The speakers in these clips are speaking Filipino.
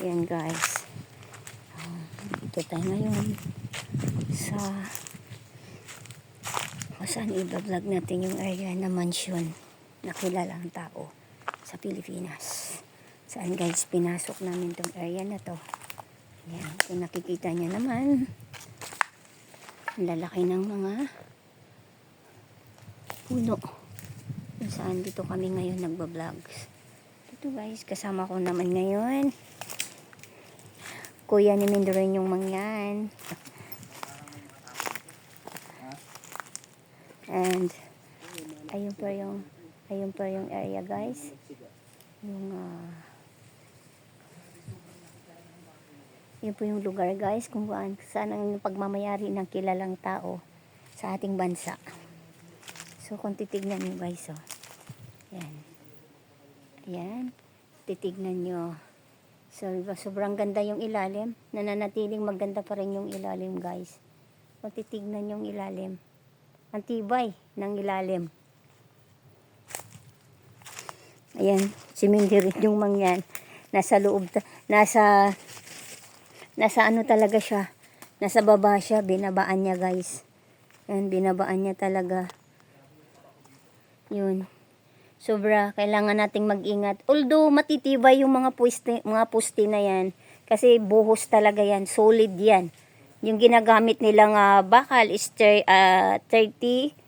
Ayan guys. Dito tayo ngayon sa saan i-vlog natin yung area na mansion na kilalang tao sa Pilipinas. Saan guys pinasok namin tong area na to. Ayan, kung nakikita nyo naman, ang lalaki ng mga puno. Kung saan dito kami ngayon nagbablog. Ito guys, kasama ko naman ngayon kuya ni Mindoro yung mangyan. And ayun pa yung area guys. Yung yun po yung lugar guys kung saan ang pagmamayari ng kilalang tao sa ating bansa. So kung titignan nyo guys, oh. Yan. Ayan. Titignan nyo. So, sobrang ganda yung ilalim. Nananatiling maganda pa rin yung ilalim guys. Kung titignan yung ilalim. Ang tibay ng ilalim. Ayan. Simindirin yung mangyan. Nasa loob. Nasa ano talaga siya. Nasa baba siya. Binabaan niya guys. Ayan. Binabaan niya talaga. Yun. Sobra, kailangan nating mag-ingat. Although, matitibay yung mga poste na yan. Kasi buhos talaga yan. Solid yan. Yung ginagamit nilang bakal is 36.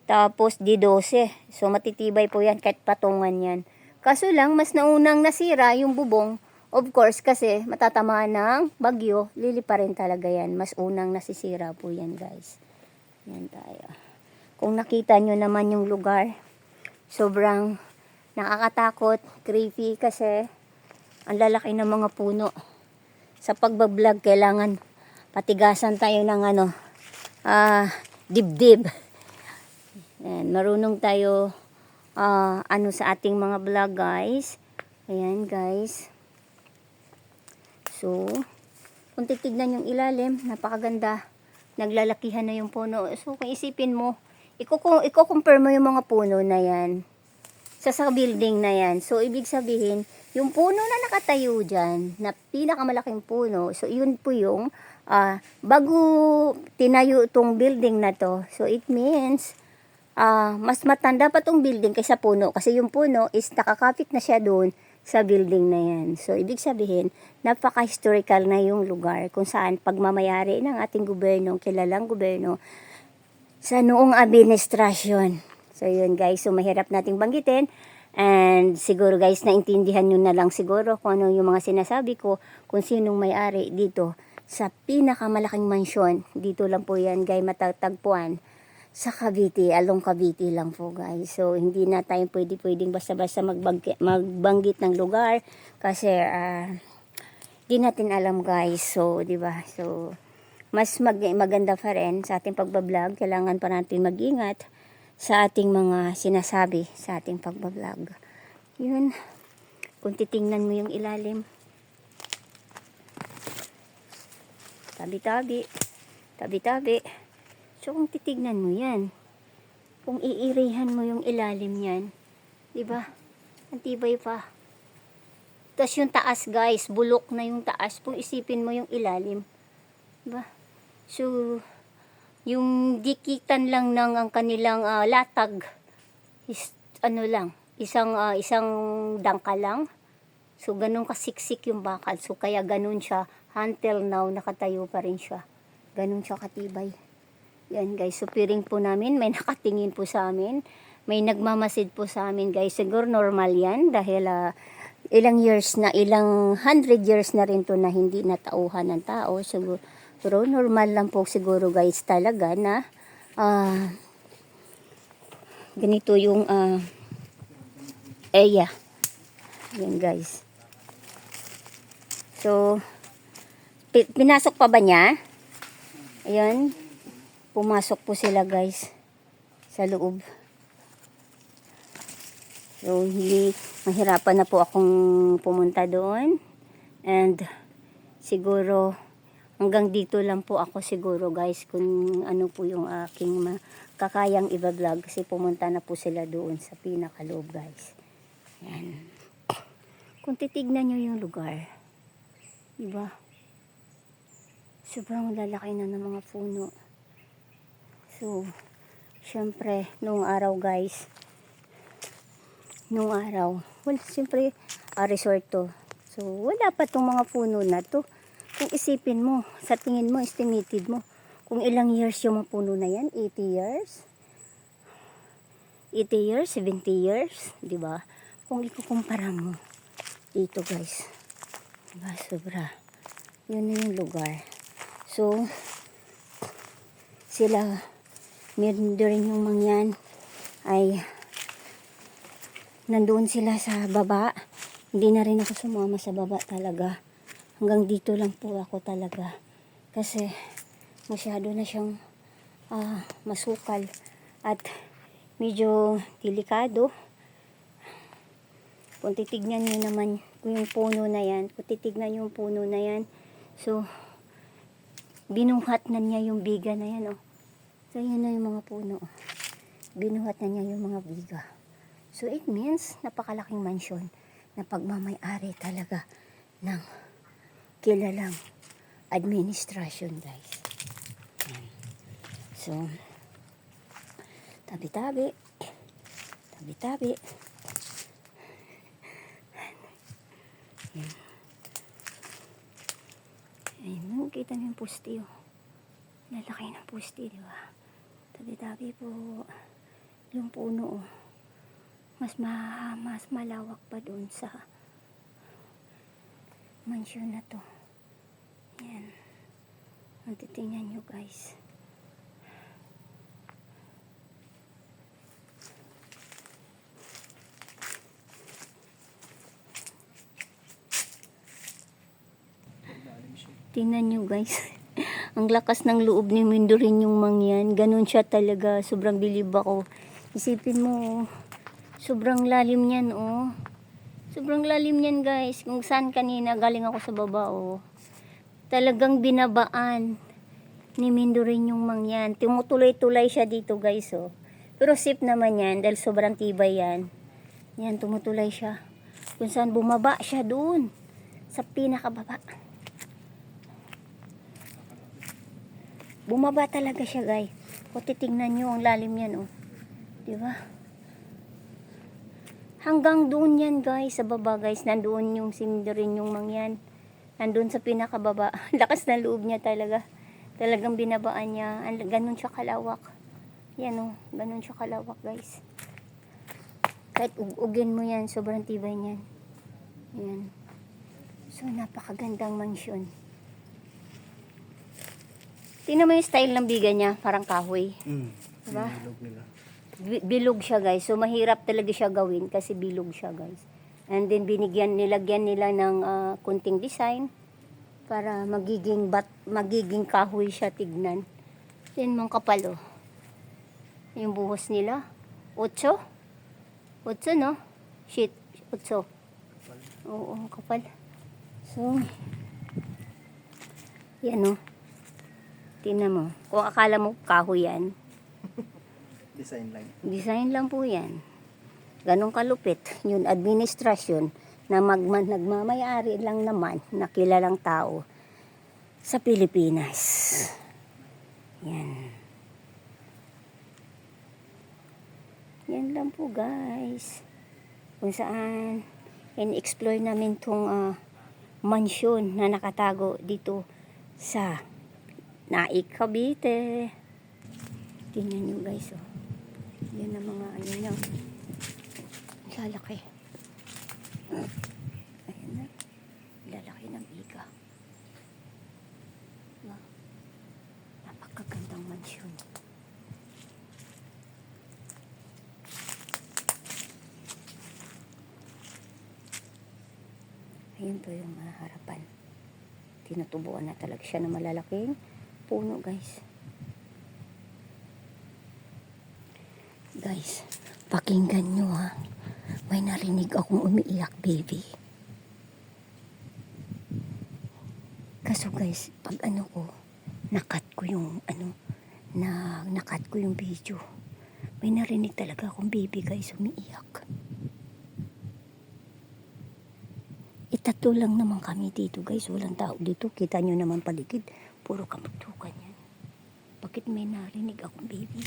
Tapos, D12. So, matitibay po yan kahit patungan yan. Kaso lang, mas naunang nasira yung bubong. Of course, kasi matatamaan ng bagyo, lilipa rin talaga yan. Mas unang nasisira po yan, guys. Yan tayo. Kung nakita nyo naman yung lugar, sobrang nakakatakot, creepy kasi ang lalaki ng mga puno. Sa pagbablog, kailangan patigasan tayo ng dibdib. Ayan, marunong tayo sa ating mga vlog guys. Ayan guys. So, kung titignan yung ilalim, napakaganda. Naglalakihan na yung puno. So, kung isipin mo, i-compare mo yung mga puno na yan sa building na yan. So, ibig sabihin, yung puno na nakatayo dyan, na pinakamalaking puno, so, yun po yung bago tinayo itong building na to. So, it means, mas matanda pa itong building kaysa puno. Kasi yung puno is nakakapit na siya doon sa building na yan. So, ibig sabihin, napaka-historical na yung lugar kung saan pagmamayari ng ating gobyerno, kilalang gobyerno, sa noong administrasyon. So, yun guys. So, mahirap nating banggitin. And siguro guys, naintindihan nyo na lang siguro kung ano yung mga sinasabi ko, kung sinong may-ari dito sa pinakamalaking mansyon. Dito lang po yan guys matatagpuan sa Cavite. Along Cavite lang po guys. So, hindi na tayo pwedeng basta-basta magbanggit ng lugar. Kasi, di natin alam guys. So, di ba? So, mas maganda pa rin sa ating pagbablog. Kailangan pa natin mag-ingat sa ating mga sinasabi sa ating pagbablog. Yun. Kung titingnan mo yung ilalim. Tabi-tabi. Tabi-tabi. So, kung titignan mo yan. Kung iirihan mo yung ilalim yan. Diba? Ang tibay pa. Tapos yung taas guys. Bulok na yung taas. Kung isipin mo yung ilalim. Diba? So, yung dikitan lang ng ang kanilang latag is isang dangka lang. So, ganun kasiksik yung bakal. So, kaya ganun siya. Until now, nakatayo pa rin siya. Ganun siya katibay. Yan guys. So, piring po namin. May nakatingin po sa amin. May nagmamasid po sa amin guys. Siguro normal yan. Dahil ilang 100 years na rin to na hindi natauhan ng tao. Siguro. Pero normal lang po siguro guys talaga na ganito yung area. Yan guys. So, pinasok pa ba niya? Ayan. Pumasok po sila guys sa loob. So, hindi mahirapan na po akong pumunta doon. And siguro hanggang dito lang po ako siguro guys kung ano po yung aking kakayang i-vlog kasi pumunta na po sila doon sa pinakaloob guys. Yan. Kung titignan nyo yung lugar, diba? Sobrang lalaki na ng mga puno. So, syempre, nung araw guys, syempre, resort to. So, wala pa tong mga puno na to. Kung isipin mo, sa tingin mo, estimated mo, kung ilang years yung mga puno na yan, 80 years? 80 years, 70 years, di ba? Kung ikukumpara mo, dito guys, diba, sobra. Yun na yung lugar. So, sila, meron rin yung mangyan, ay, nandoon sila sa baba. Hindi na rin ako sumama sa baba talaga. Hanggang dito lang po ako talaga. Kasi, masyado na siyang masukal. At, medyo delikado. Kung titignan nyo naman yung puno na yan, so, binuhat na niya yung biga na yan, oh. So, yun na yung mga puno. Binuhat na niya yung mga biga. So, it means, napakalaking mansyon na pagmamay-ari talaga ng kilalang administrasyon, guys. Yan. So, tabi-tabi. Tabi-tabi. Yan. Ayun, kita niyo yung pusti, oh. Lalaki ng pusti, di ba? Tabi-tabi po yung puno, oh. Mas malawak pa doon sa mansyon na to. Yan. Ang titingnan nyo, guys. Tingnan nyo, guys. Ang lakas ng loob ni Mindorin yung mangyan. Ganun siya talaga. Sobrang bilib ako. Isipin mo, sobrang lalim niyan, oh. Sobrang lalim niyan, guys. Kung saan kanina, galing ako sa baba, oh. Talagang binabaan ni Mindorin yung mangyan. Tumutuloy-tulay siya dito, guys, oh. Pero safe naman yan, dahil sobrang tibay yan. Yan, tumutuloy siya. Kung saan bumaba siya doon. Sa pinakababa. Bumaba talaga siya, guys. Kung titignan nyo, ang lalim yan, oh. Diba? Hanggang doon yan, guys. Sa baba, guys. Nandoon yung Mindorin yung mangyan. Nandoon sa pinakababa. Lakas na loob niya talaga. Talagang binabaan niya. Ganun siya kalawak. Yan, oh. Ganun siya kalawak, guys. Kahit ugin mo yan, sobrang tibay niyan. Yan. So, napakagandang mansyon. Tingnan mo yung style ng biga niya, parang kahoy. Diba? Bilog nila. Bilog siya, guys. So, mahirap talaga siya gawin kasi bilog siya, guys. And then, nilagyan nila ng kunting design para magiging kahoy siya tignan. Yan, mga kapal, oh. Yung buhos nila. 8? 8, no? Shit, 8. Oo, kapal. So, yan, oh. Tingnan mo. Kung akala mo kahoy yan. Design lang. Design lang po yan. Ganong kalupit. Yung administrasyon na nagmamayari lang naman na kilalang tao sa Pilipinas. Yan. Yan lang po, guys. Kung saan in-explore namin tong mansyon na nakatago dito sa Naik, Cavite. Tingnan nyo, guys, oh. Yan ang mga ano nyo. Lalaki. Ayan na. Lalaki ng biga. Diba? Napakagandang mansyon. Ayun po yung harapan. Tinutubuan na talaga siya ng malalaking puno, guys. Guys, pakinggan nyo, ha. May narinig akong umiiyak, baby. Kaso, guys, pag nakat ko yung video. May narinig talaga akong baby, guys, umiiyak. Tatlo lang naman kami dito guys. Walang tao dito. Kita nyo naman paligid. Puro kamutukan yan. Bakit may narinig akong baby?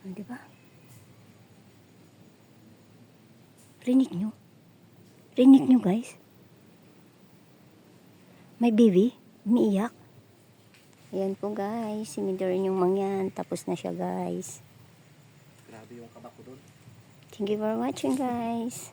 Di ba? Rinig nyo? Rinig nyo guys? May baby? Umiiyak? Ayan po guys. Sinidor yung mangyan. Tapos na siya guys. Grabe yung kaba ko doon. Thank you for watching guys.